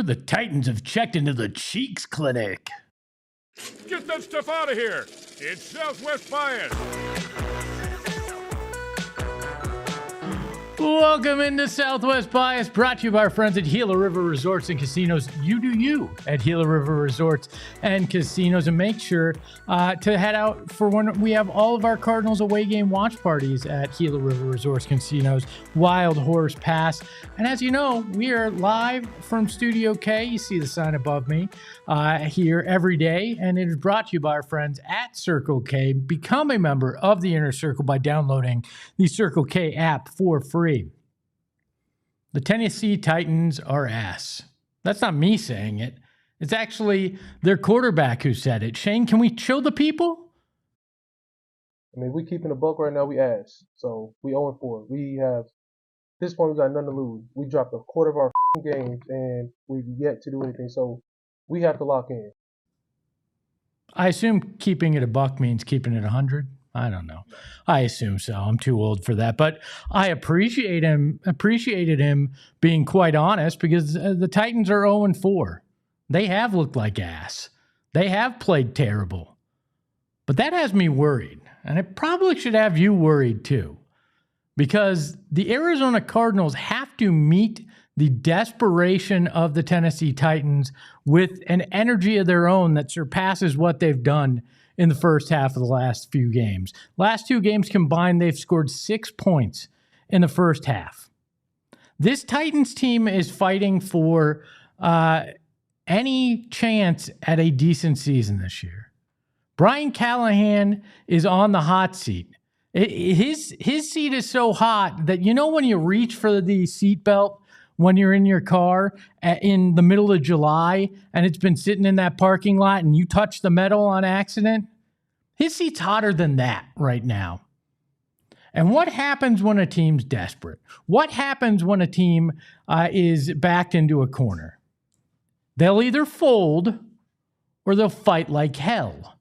The Titans have checked into the Cheeks Clinic. Get that stuff out of here. It's Southwest Bias. Welcome into Southwest Bias, brought to you by our friends at Gila River Resorts and Casinos. You do you at Gila River Resorts and Casinos, and make sure to head out for when we have all of our Cardinals away game watch parties at Gila River Resorts Casinos, Wild Horse Pass. And as you know, we are live from Studio K. You see the sign above me here every day, and it is brought to you by our friends at Circle K. Become a member of the Inner Circle by downloading the Circle K app for free. The Tennessee Titans are ass. That's not me saying it. It's actually their quarterback who said it. Shane, can we chill the people? I mean, we keeping the buck right now. We ass. So we 0-4. We have, at this point, we got nothing to lose. We dropped a quarter of our games and we've yet to do anything. So we have to lock in. I assume keeping it a buck means keeping it 100. I don't know. I assume so. I'm too old for that. But I appreciated him being quite honest, because the Titans are 0-4. They have looked like ass. They have played terrible. But that has me worried. And it probably should have you worried too. Because the Arizona Cardinals have to meet the desperation of the Tennessee Titans with an energy of their own that surpasses what they've done in the first half of the last few games. Last two games combined, they've scored 6 points in the first half. This Titans team is fighting for any chance at a decent season this year. Brian Callahan is on the hot seat. His seat is so hot that, you know, when you reach for the seatbelt when you're in your car in the middle of July and it's been sitting in that parking lot and you touch the metal on accident, his seat's hotter than that right now. And what happens when a team's desperate? What happens when a team is backed into a corner? They'll either fold or they'll fight like hell.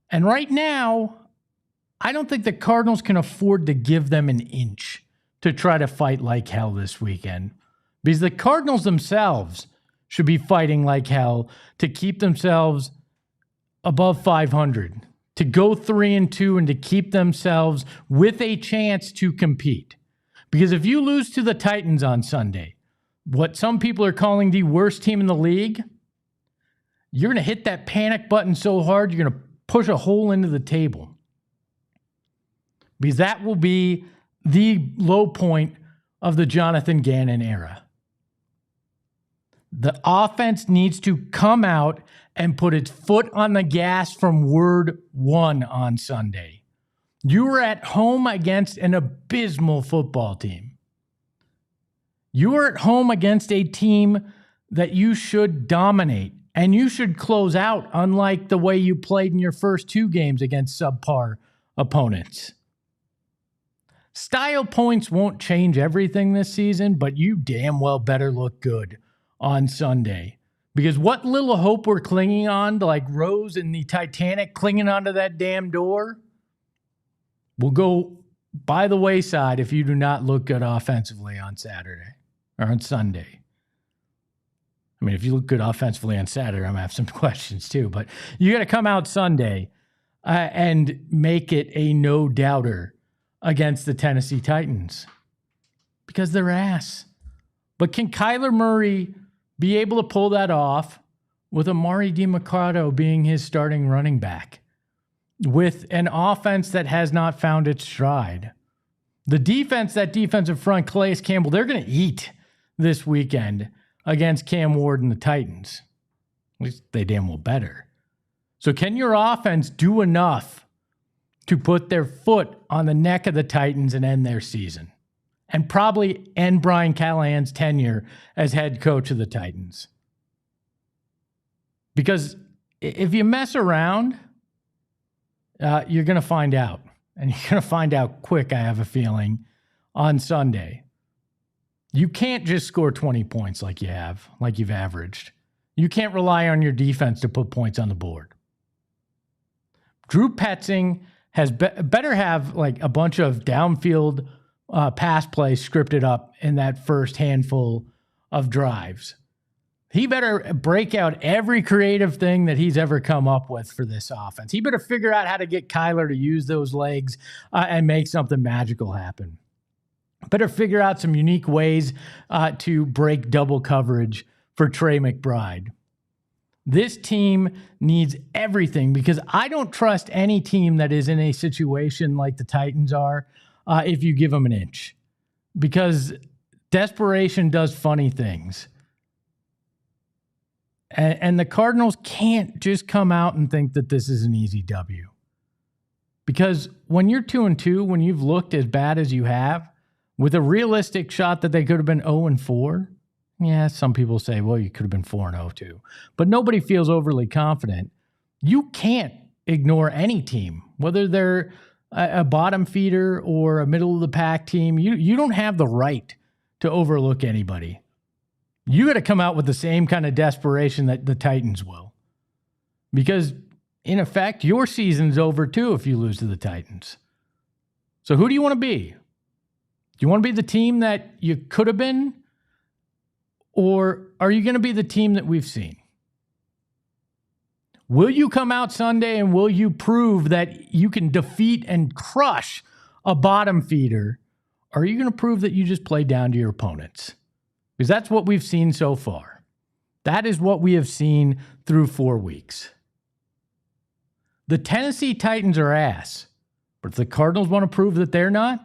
And right now, I don't think the Cardinals can afford to give them an inch to try to fight like hell this weekend. Because the Cardinals themselves should be fighting like hell to keep themselves above 500, to go 3-2 and to keep themselves with a chance to compete. Because if you lose to the Titans on Sunday, what some people are calling the worst team in the league, you're going to hit that panic button so hard, you're going to push a hole into the table. Because that will be the low point of the Jonathan Gannon era. The offense needs to come out and put its foot on the gas from word one on Sunday. You were at home against an abysmal football team. You were at home against a team that you should dominate and you should close out, unlike the way you played in your first two games against subpar opponents. Style points won't change everything this season, but you damn well better look good on Sunday. Because what little hope we're clinging on, to like Rose in the Titanic clinging onto that damn door, will go by the wayside if you do not look good offensively on Saturday or on Sunday. I mean, if you look good offensively on Saturday, I'm going to have some questions too. But you got to come out Sunday and make it a no-doubter against the Tennessee Titans. Because they're ass. But can Kyler Murray be able to pull that off with Amari DiMercato being his starting running back, with an offense that has not found its stride? The defense, that defensive front, Calais Campbell, they're going to eat this weekend against Cam Ward and the Titans. At least they damn well better. So can your offense do enough to put their foot on the neck of the Titans and end their season? And probably end Brian Callahan's tenure as head coach of the Titans. Because if you mess around, you're going to find out. And you're going to find out quick, I have a feeling, on Sunday. You can't just score 20 points like you've averaged. You can't rely on your defense to put points on the board. Drew Petzing has better have like a bunch of downfield pass plays scripted up in that first handful of drives. He better break out every creative thing that he's ever come up with for this offense. He better figure out how to get Kyler to use those legs and make something magical happen. Better figure out some unique ways to break double coverage for Trey McBride. This team needs everything because I don't trust any team that is in a situation like the Titans are if you give them an inch. Because desperation does funny things. And the Cardinals can't just come out and think that this is an easy W. Because when you're 2-2, when you've looked as bad as you have, with a realistic shot that they could have been 0-4, yeah, some people say, well, you could have been 4-0 too. But nobody feels overly confident. You can't ignore any team, whether they're a bottom feeder or a middle-of-the-pack team. You don't have the right to overlook anybody. You got to come out with the same kind of desperation that the Titans will. Because, in effect, your season's over too if you lose to the Titans. So who do you want to be? Do you want to be the team that you could have been? Or are you going to be the team that we've seen? Will you come out Sunday and will you prove that you can defeat and crush a bottom feeder? Or are you going to prove that you just play down to your opponents? Because that's what we've seen so far. That is what we have seen through 4 weeks. The Tennessee Titans are ass. But if the Cardinals want to prove that they're not,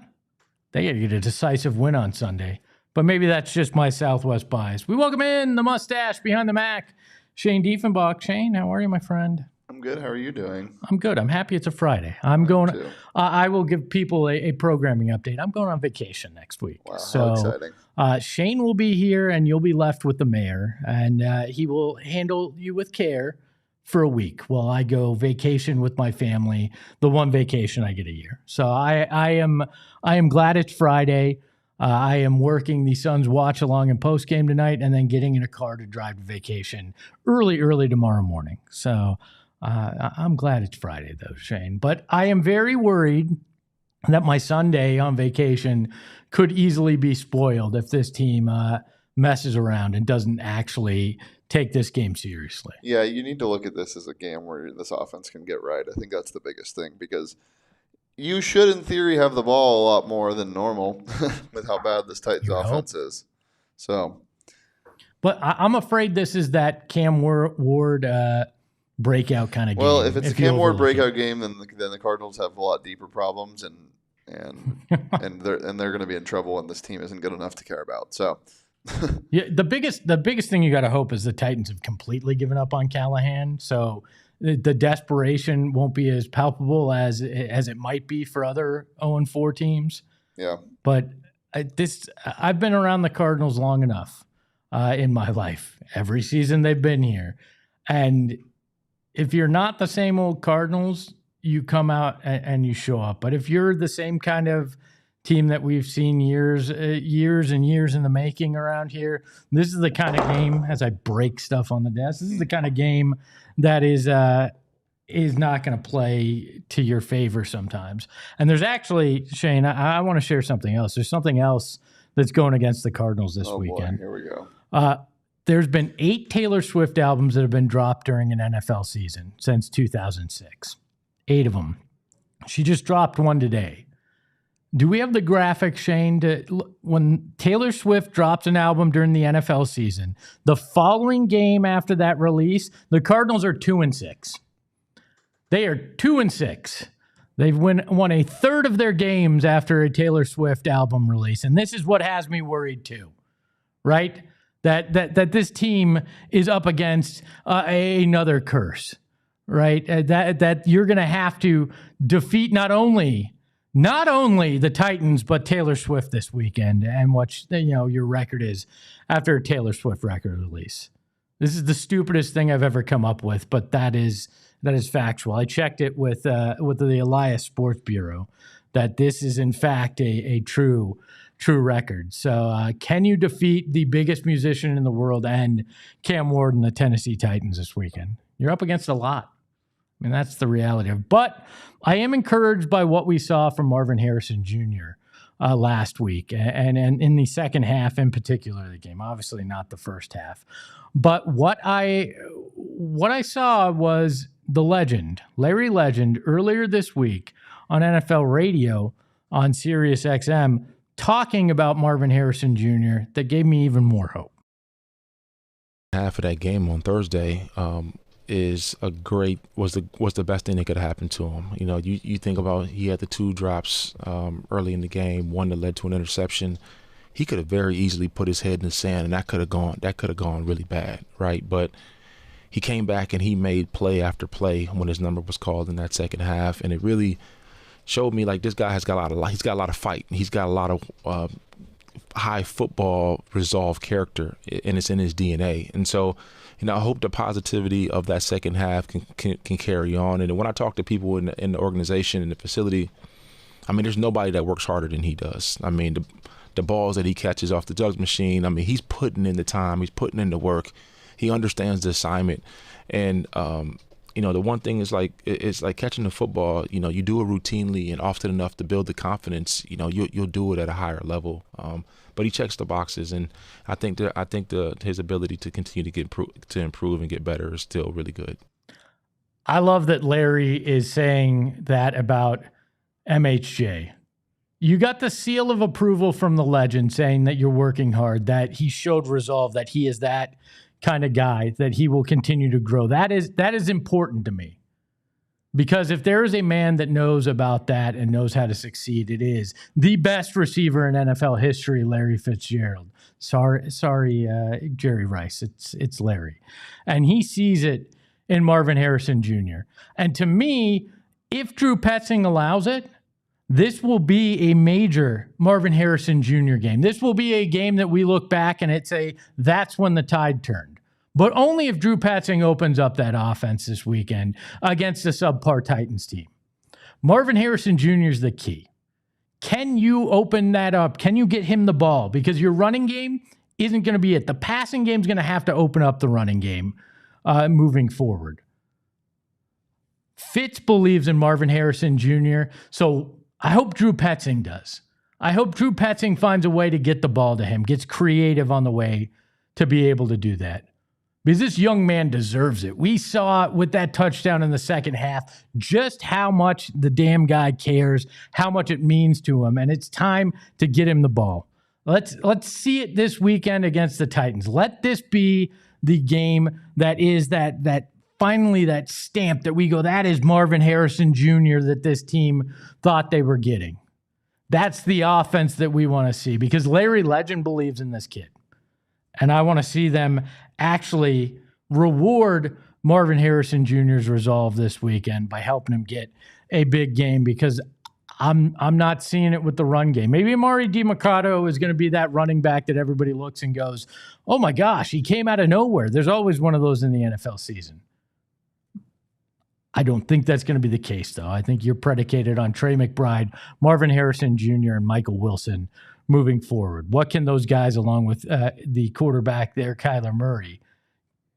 they got to get a decisive win on Sunday. But maybe that's just my Southwest bias. We welcome in the mustache behind the Mac, Shane Diefenbach. Shane, how are you, my friend? I'm good. How are you doing? I'm good. I'm happy it's a Friday. I will give people a programming update. I'm going on vacation next week. Wow, so, how exciting. Shane will be here, and you'll be left with the mayor, and he will handle you with care for a week while I go vacation with my family, the one vacation I get a year. So I am glad it's Friday. I am working the Suns watch along and post game tonight, and then getting in a car to drive to vacation early tomorrow morning. So I'm glad it's Friday though, Shane. But I am very worried that my Sunday on vacation could easily be spoiled if this team messes around and doesn't actually take this game seriously. Yeah, you need to look at this as a game where this offense can get right. I think that's the biggest thing because you should, in theory, have the ball a lot more than normal with how bad this Titans offense is. So, but I'm afraid this is that Cam Ward breakout kind of game. Well, if it's a Cam Ward breakout game, then the Cardinals have a lot deeper problems, and they're going to be in trouble, and this team isn't good enough to care about. So, yeah, the biggest thing you got to hope is the Titans have completely given up on Callahan. So the desperation won't be as palpable as it might be for other 0-4 teams. Yeah. But I've been around the Cardinals long enough in my life. Every season they've been here. And if you're not the same old Cardinals, you come out and you show up. But if you're the same kind of team that we've seen years and years in the making around here, this is the kind of game, as I break stuff on the desk, this is the kind of game that is not going to play to your favor sometimes. And there's actually, Shane, I want to share something else. There's something else that's going against the Cardinals this weekend. Boy, here we go. There's been 8 Taylor Swift albums that have been dropped during an NFL season since 2006. 8 of them. She just dropped one today. Do we have the graphic, Shane, when Taylor Swift drops an album during the NFL season, the following game after that release, the Cardinals are 2-6. They are 2-6. They've won a third of their games after a Taylor Swift album release. And this is what has me worried too, right? That this team is up against another curse, right? That you're going to have to defeat not only the Titans, but Taylor Swift this weekend, and what your record is after a Taylor Swift record release. This is the stupidest thing I've ever come up with, but that is factual. I checked it with the Elias Sports Bureau that this is in fact a true record. So can you defeat the biggest musician in the world and Cam Ward and the Tennessee Titans this weekend? You're up against a lot. I mean, that's the reality of it. But I am encouraged by what we saw from Marvin Harrison Jr. Last week, and in the second half in particular of the game. Obviously not the first half. But what I saw was the legend, Larry Legend, earlier this week on NFL radio on Sirius XM talking about Marvin Harrison Jr. that gave me even more hope. Half of that game on Thursday was the best thing that could happen to him. You know, you think about he had the 2 drops early in the game, one that led to an interception. He could have very easily put his head in the sand, and that could have gone really bad, right? But he came back and he made play after play when his number was called in that second half, and it really showed me like this guy he's got a lot of fight. He's got a lot of high football resolve character, and it's in his DNA. And so, you know, I hope the positivity of that second half can carry on. And when I talk to people in the organization, in the facility, I mean, there's nobody that works harder than he does. I mean, the balls that he catches off the jugs machine, I mean, he's putting in the time, he's putting in the work. He understands the assignment. And, you know, the one thing is like, it's like catching the football, you know, you do it routinely and often enough to build the confidence, you know, you'll do it at a higher level. But he checks the boxes, and I think his ability to continue to improve and get better is still really good. I love that Larry is saying that about MHJ. You got the seal of approval from the legend saying that you're working hard, that he showed resolve, that he is that kind of guy, that he will continue to grow. That is important to me. Because if there is a man that knows about that and knows how to succeed, it is the best receiver in NFL history, Larry Fitzgerald. Sorry, Jerry Rice. It's Larry. And he sees it in Marvin Harrison Jr. And to me, if Drew Petzing allows it, this will be a major Marvin Harrison Jr. game. This will be a game that we look back and that's when the tide turned. But only if Drew Petzing opens up that offense this weekend against a subpar Titans team. Marvin Harrison Jr. is the key. Can you open that up? Can you get him the ball? Because your running game isn't going to be it. The passing game is going to have to open up the running game moving forward. Fitz believes in Marvin Harrison Jr., so I hope Drew Petzing does. I hope Drew Petzing finds a way to get the ball to him, gets creative on the way to be able to do that. Because this young man deserves it. We saw with that touchdown in the second half just how much the damn guy cares, how much it means to him, and it's time to get him the ball. Let's see it this weekend against the Titans. Let this be the game that is that finally that stamp that we go, that is Marvin Harrison Jr. that this team thought they were getting. That's the offense that we want to see because Larry Legend believes in this kid. And I want to see them actually reward Marvin Harrison Jr.'s resolve this weekend by helping him get a big game because I'm not seeing it with the run game. Maybe Amari DiMercato is going to be that running back that everybody looks and goes, oh my gosh, he came out of nowhere. There's always one of those in the NFL season. I don't think that's going to be the case, though. I think you're predicated on Trey McBride, Marvin Harrison Jr., and Michael Wilson moving forward. What can those guys, along with the quarterback there, Kyler Murray,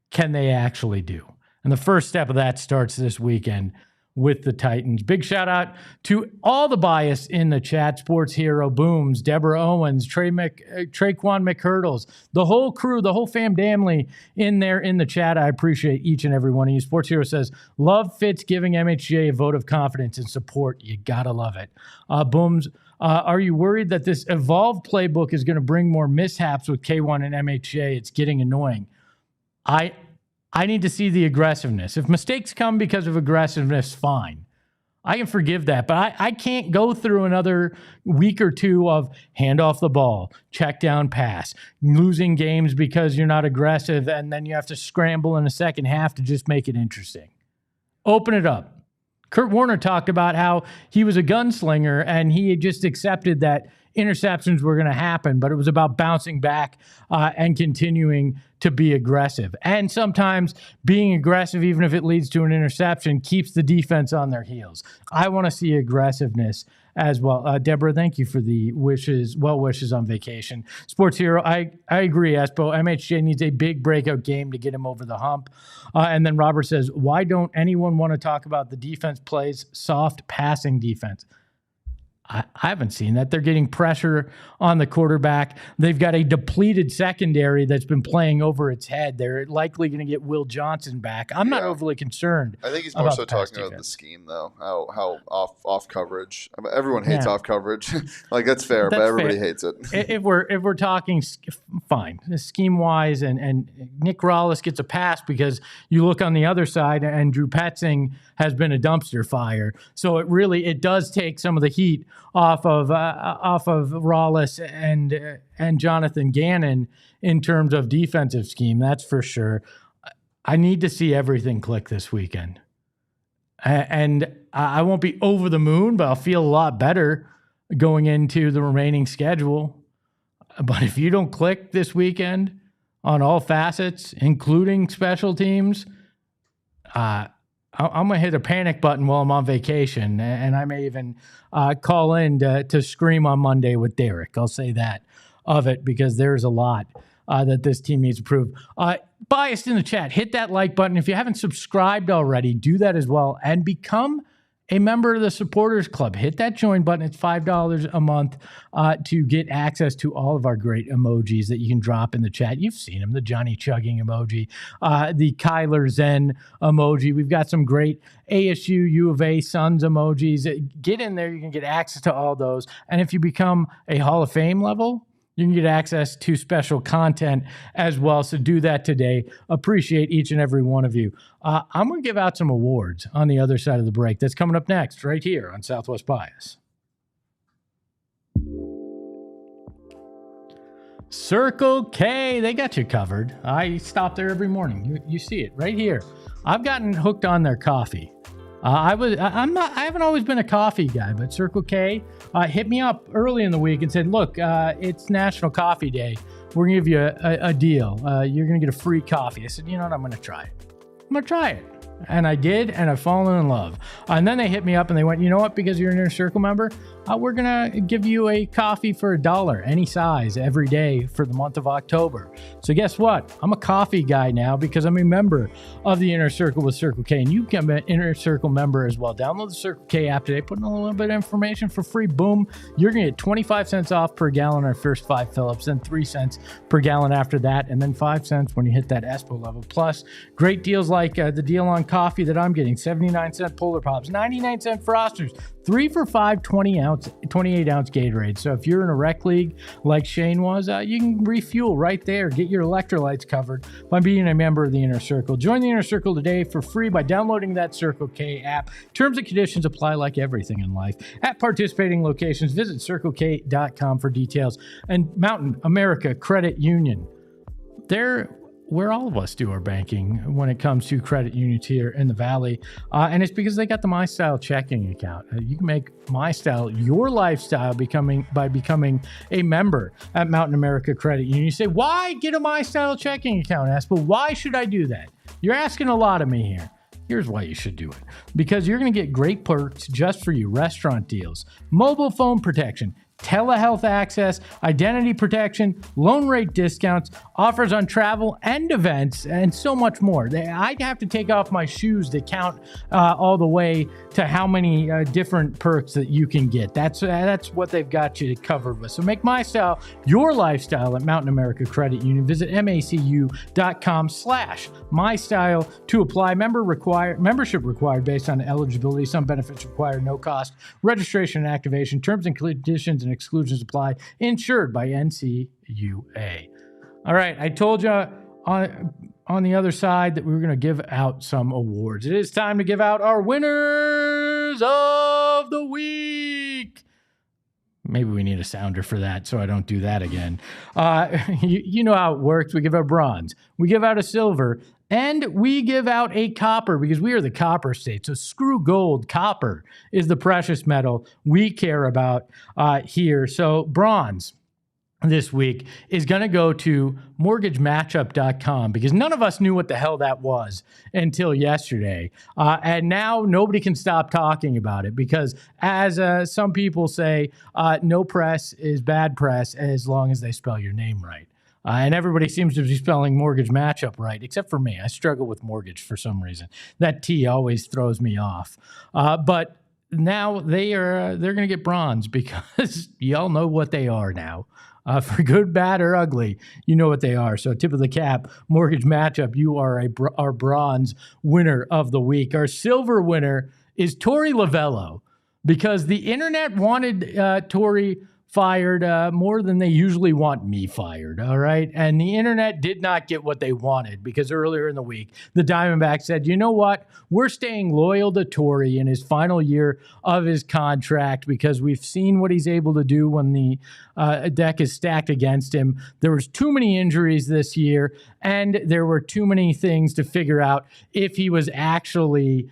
can they actually do? And the first step of that starts this weekend with the Titans. Big shout out to all the bias in the chat. Sports Hero, Booms, Deborah Owens, Traquan McHurdles, the whole crew, the whole fam damly in there in the chat. I appreciate each and every one of you. Sports Hero says, love Fitz giving MHJ a vote of confidence and support. You gotta love it. Booms, are you worried that this evolved playbook is going to bring more mishaps with K1 and MHJ? It's getting annoying. I need to see the aggressiveness. If mistakes come because of aggressiveness, fine. I can forgive that, but I can't go through another week or two of hand off the ball, check down pass, losing games because you're not aggressive, and then you have to scramble in the second half to just make it interesting. Open it up. Kurt Warner talked about how he was a gunslinger and he had just accepted that interceptions were going to happen, but it was about bouncing back and continuing to be aggressive. And sometimes being aggressive, even if it leads to an interception, keeps the defense on their heels. I want to see aggressiveness as well. Deborah, thank you for the well wishes on vacation. Sports Hero, I agree, Espo. MHJ needs a big breakout game to get him over the hump. And then Robert says, why don't anyone want to talk about the defense plays soft passing defense? I haven't seen that. They're getting pressure on the quarterback. They've got a depleted secondary that's been playing over its head. They're likely going to get Will Johnson back. I'm not overly concerned. I think he's more so talking about the scheme, though. How off coverage. I mean, everyone hates off coverage. Like, that's fair, but everybody hates it. If we're talking fine, scheme wise, and Nick Rawlis gets a pass because you look on the other side and Drew Petzing has been a dumpster fire. So it does take some of the heat off of Rawlis and Jonathan Gannon in terms of defensive scheme. That's for sure. I need to see everything click this weekend, and I won't be over the moon, but I'll feel a lot better going into the remaining schedule. But if you don't click this weekend on all facets, including special teams, I'm going to hit a panic button while I'm on vacation, and I may even call in to scream on Monday with Derek. I'll say that of it, because there's a lot that this team needs to prove. Biased in the chat, hit that like button. If you haven't subscribed already, do that as well, and become a member of the Supporters Club. Hit that join button. It's $5 a month to get access to all of our great emojis that you can drop in the chat. You've seen them, the Johnny Chugging emoji, the Kyler Zen emoji. We've got some great ASU, U of A, Suns emojis. Get in there. You can get access to all those. And if you become a Hall of Fame level, you can get access to special content as well. So do that today. Appreciate each and every one of you. I'm going to give out some awards on the other side of the break. That's coming up next right here on Southwest Bias. Circle K, they got you covered. I stop there every morning. You see it right here. I've gotten hooked on their coffee. I haven't always been a coffee guy, but Circle K hit me up early in the week and said, look, it's National Coffee Day. We're going to give you a deal. You're going to get a free coffee. I said, you know what? I'm going to try it. I'm going to try it. And I did, and I've fallen in love. And then they hit me up and they went, you know what? Because you're an Inner Circle member, we're going to give you a coffee for $1, any size, every day for the month of October. So guess what? I'm a coffee guy now because I'm a member of the Inner Circle with Circle K. And you can be an Inner Circle member as well. Download the Circle K app today. Put in a little bit of information for free. Boom. You're going to get 25 cents off per gallon on our first 5 fill-ups, then 3 cents per gallon after that, and then 5 cents when you hit that ESPO level. Plus, great deals like the deal on coffee that I'm getting, 79-cent Polar Pops, 99-cent Frosters, 3 for $5, 28-ounce Gatorade. So if you're in a rec league like Shane was, you can refuel right there. Get your electrolytes covered by being a member of the Inner Circle. Join the Inner Circle today for free by downloading that Circle K app. Terms and conditions apply like everything in life. At participating locations, visit CircleK.com for details. And Mountain America Credit Union, they're where all of us do our banking when it comes to credit unions here in the Valley. And it's because they got the MyStyle Checking Account. You can make MyStyle your lifestyle by becoming a member at Mountain America Credit Union. You say, why get a MyStyle Checking Account? Ask, but why should I do that? You're asking a lot of me here. Here's why you should do it. Because you're going to get great perks just for you. Restaurant deals, mobile phone protection, telehealth access, identity protection, loan rate discounts, offers on travel and events, and so much more. I'd have to take off my shoes to count all the way to how many different perks that you can get. That's what they've got you covered with. So make MyStyle your lifestyle at Mountain America Credit Union. Visit macu.com/MyStyle to apply. Membership required based on eligibility. Some benefits required, no cost. Registration and activation. Terms and conditions and exclusions apply. Insured by NCUA. All right, I told you on the other side that we were going to give out some awards. It is time to give out our winners of the week. Maybe we need a sounder for that so I don't do that again. You know how it works. We give out bronze, we give out a silver, and we give out a copper because we are the copper state. So screw gold. Copper is the precious metal we care about here. So bronze this week is going to go to mortgagematchup.com because none of us knew what the hell that was until yesterday. And now nobody can stop talking about it because, as some people say, no press is bad press as long as they spell your name right. And everybody seems to be spelling mortgage matchup right, except for me. I struggle with mortgage for some reason. That T always throws me off. But now they're going to get bronze because y'all know what they are now. For good, bad, or ugly, you know what they are. So tip of the cap, mortgage matchup, you are our bronze winner of the week. Our silver winner is Tori Lavello because the internet wanted Tori fired more than they usually want me fired, all right? And the internet did not get what they wanted because earlier in the week, the Diamondbacks said, you know what? We're staying loyal to Tori in his final year of his contract because we've seen what he's able to do when the deck is stacked against him. There was too many injuries this year, and there were too many things to figure out if he was actually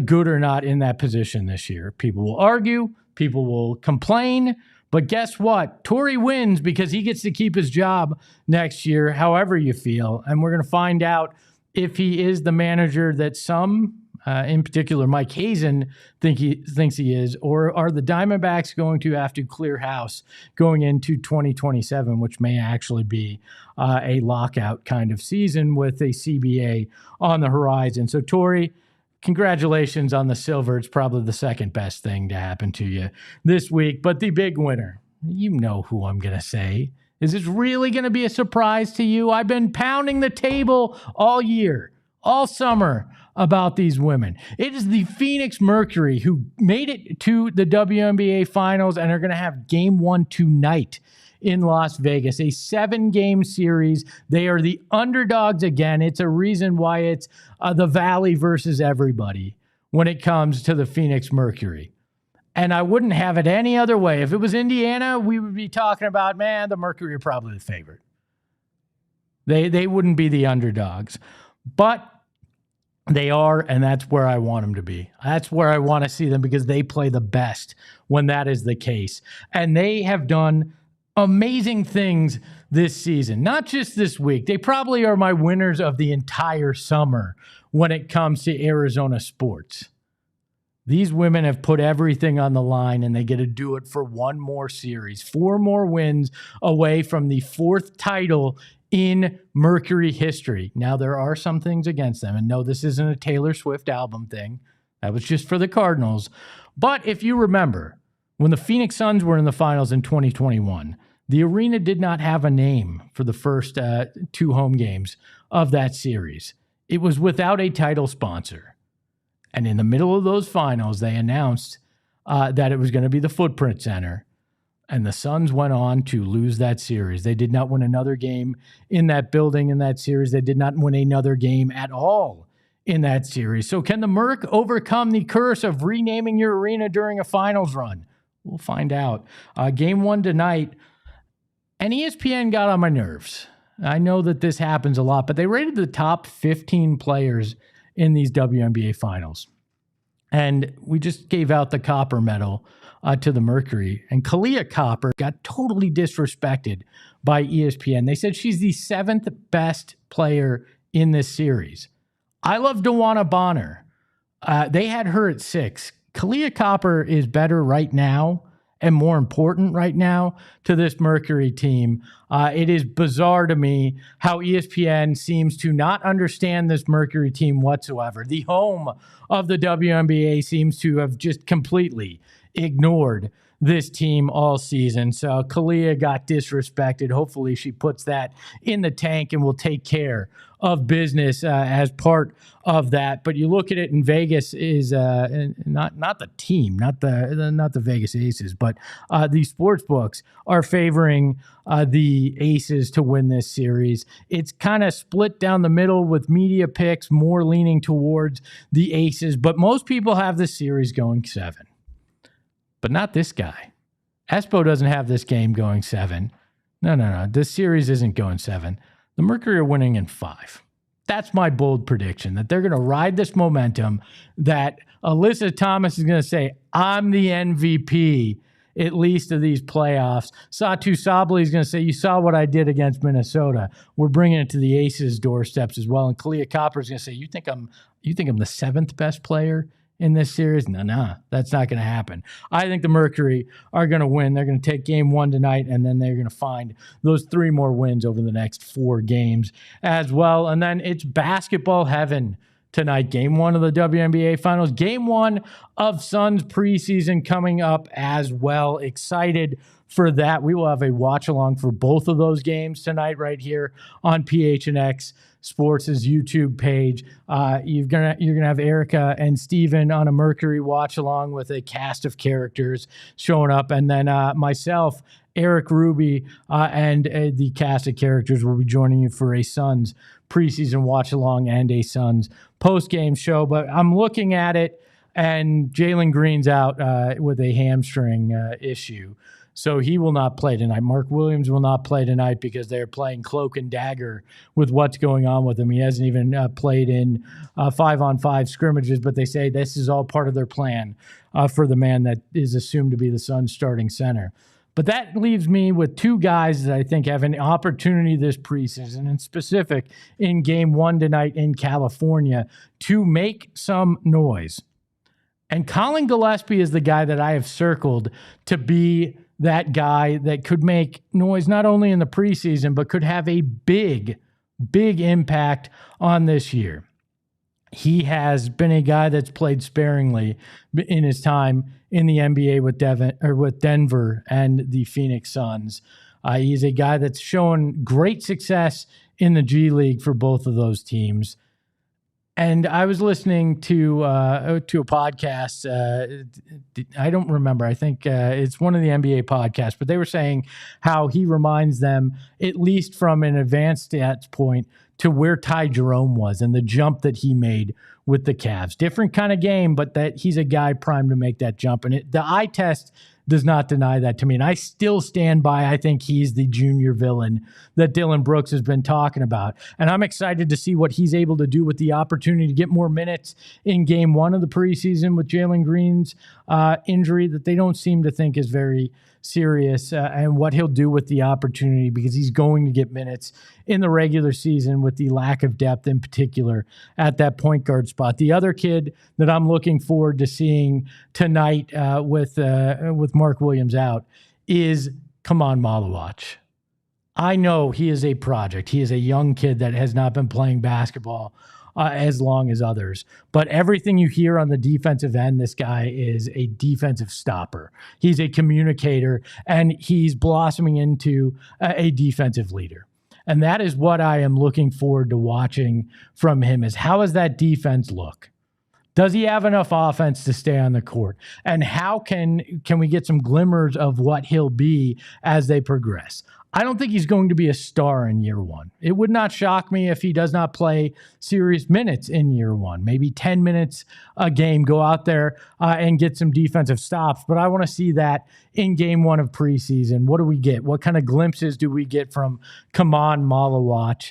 good or not in that position this year. People will argue, people will complain, but guess what? Tori wins because he gets to keep his job next year, however you feel. And we're going to find out if he is the manager that some, in particular Mike Hazen, thinks he is, or are the Diamondbacks going to have to clear house going into 2027, which may actually be a lockout kind of season with a CBA on the horizon. So Tori, congratulations on the silver. It's probably the second best thing to happen to you this week. But the big winner, you know who I'm going to say. Is this really going to be a surprise to you? I've been pounding the table all year, all summer about these women. It is the Phoenix Mercury who made it to the WNBA Finals and are going to have game 1 tonight in Las Vegas, a 7-game series. They are the underdogs again. It's a reason why it's the Valley versus everybody when it comes to the Phoenix Mercury. And I wouldn't have it any other way. If it was Indiana, we would be talking about, man, the Mercury are probably the favorite. They wouldn't be the underdogs. But they are, and that's where I want them to be. That's where I want to see them because they play the best when that is the case. And they have done amazing things this season, not just this week. They probably are my winners of the entire summer when it comes to Arizona sports. These women have put everything on the line, and they get to do it for one more series, 4 more wins away from the 4th title in Mercury history. Now, there are some things against them, and no, this isn't a Taylor Swift album thing. That was just for the Cardinals. But if you remember, when the Phoenix Suns were in the finals in 2021, the arena did not have a name for the first 2 home games of that series. It was without a title sponsor. And in the middle of those finals, they announced that it was going to be the Footprint Center. And the Suns went on to lose that series. They did not win another game in that building in that series. They did not win another game at all in that series. So can the Merc overcome the curse of renaming your arena during a finals run? We'll find out. Game 1 tonight. And ESPN got on my nerves. I know that this happens a lot, but they rated the top 15 players in these WNBA finals. And we just gave out the copper medal to the Mercury. And Kalia Copper got totally disrespected by ESPN. They said she's the 7th best player in this series. I love DeWanna Bonner. They had her at 6. Kalia Copper is better right now and more important right now to this Mercury team. It is bizarre to me how ESPN seems to not understand this Mercury team whatsoever. The home of the WNBA seems to have just completely ignored this team all season. So Kalia got disrespected. Hopefully she puts that in the tank and will take care of business as part of that. But you look at it in Vegas is not the team, not the Vegas Aces, but the sports books are favoring the Aces to win this series. It's kind of split down the middle with media picks more leaning towards the Aces, but most people have this series going 7. But not this guy. Espo doesn't have this game going 7. No. This series isn't going 7. The Mercury are winning in 5. That's my bold prediction, that they're going to ride this momentum, that Alyssa Thomas is going to say, I'm the MVP, at least of these playoffs. Satu Sabli is going to say, you saw what I did against Minnesota. We're bringing it to the Aces' doorsteps as well. And Kalia Copper is going to say, you think I'm the 7th best player in this series? No, that's not going to happen. I think the Mercury are going to win. They're going to take game 1 tonight, and then they're going to find those 3 more wins over the next 4 games as well. And then it's basketball heaven tonight. Game 1 of the WNBA Finals. Game 1 of Suns preseason coming up as well. Excited for that. We will have a watch along for both of those games tonight right here on PHNX Sports' YouTube page. You're gonna have Erica and Steven on a Mercury watch along with a cast of characters showing up, and then myself, Eric Ruby, and the cast of characters will be joining you for a Suns preseason watch along and a Suns post game show. But I'm looking at it, and Jalen Green's out with a hamstring issue. So he will not play tonight. Mark Williams will not play tonight because they're playing cloak and dagger with what's going on with him. He hasn't even played in 5-on-5 scrimmages, but they say this is all part of their plan for the man that is assumed to be the Suns' starting center. But that leaves me with 2 guys that I think have an opportunity this preseason, in specific in game 1 tonight in California, to make some noise. And Colin Gillespie is the guy that I have circled to be that guy that could make noise not only in the preseason, but could have a big impact on this year. He has been a guy that's played sparingly in his time in the NBA with Denver and the Phoenix Suns. He's a guy that's shown great success in the G League for both of those teams. And I was listening to a podcast. I don't remember. I think it's one of the NBA podcasts, but they were saying how he reminds them, at least from an advanced stats point, to where Ty Jerome was and the jump that he made with the Cavs. Different kind of game, but that he's a guy primed to make that jump. And the eye test does not deny that to me. And I still stand by, I think he's the junior villain that Dylan Brooks has been talking about. And I'm excited to see what he's able to do with the opportunity to get more minutes in game 1 of the preseason with Jalen Green's injury that they don't seem to think is very serious, and what he'll do with the opportunity, because he's going to get minutes in the regular season with the lack of depth in particular at that point guard spot. The other kid that I'm looking forward to seeing tonight with Mark Williams out is Kaman Malawach. I know he is a project. He is a young kid that has not been playing basketball as long as others. But everything you hear on the defensive end, this guy is a defensive stopper. He's a communicator, and he's blossoming into a defensive leader. And that is what I am looking forward to watching from him, is how does that defense look? Does he have enough offense to stay on the court? And how can we get some glimmers of what he'll be as they progress? I don't think he's going to be a star in year 1. It would not shock me if he does not play serious minutes in year 1, maybe 10 minutes a game, go out there and get some defensive stops. But I want to see that in game 1 of preseason. What do we get? What kind of glimpses do we get from Kaman Malawach?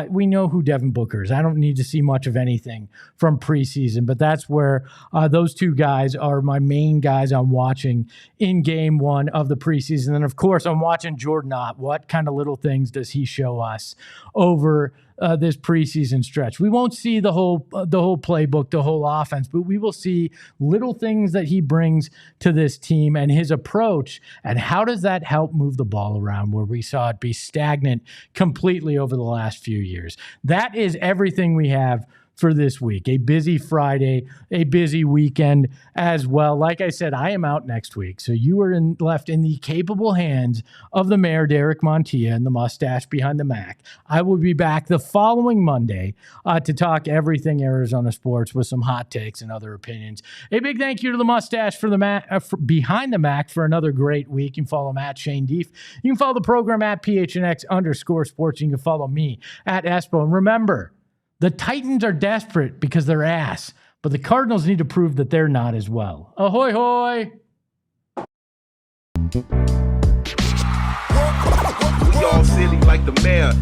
We know who Devin Booker is. I don't need to see much of anything from preseason, but that's where those 2 guys are my main guys I'm watching in game 1 of the preseason. And of course, I'm watching Jordan Ott. What kind of little things does he show us over this preseason stretch? We won't see the whole playbook, the whole offense, but we will see little things that he brings to this team and his approach. And how does that help move the ball around, where we saw it be stagnant completely over the last few years? That is everything we have for this week. A busy Friday, a busy weekend as well. Like I said, I am out next week, so you are left in the capable hands of the mayor, Derek Montilla, and the mustache behind the Mac. I will be back the following Monday to talk everything Arizona sports with some hot takes and other opinions. A big thank you to the mustache for the behind the Mac for another great week. You can follow him at Shane Deef. You can follow the program at PHNX_sports. You can follow me at Espo. And remember, the Titans are desperate because they're ass, but the Cardinals need to prove that they're not as well. Ahoy, hoy! We all silly like the mayor.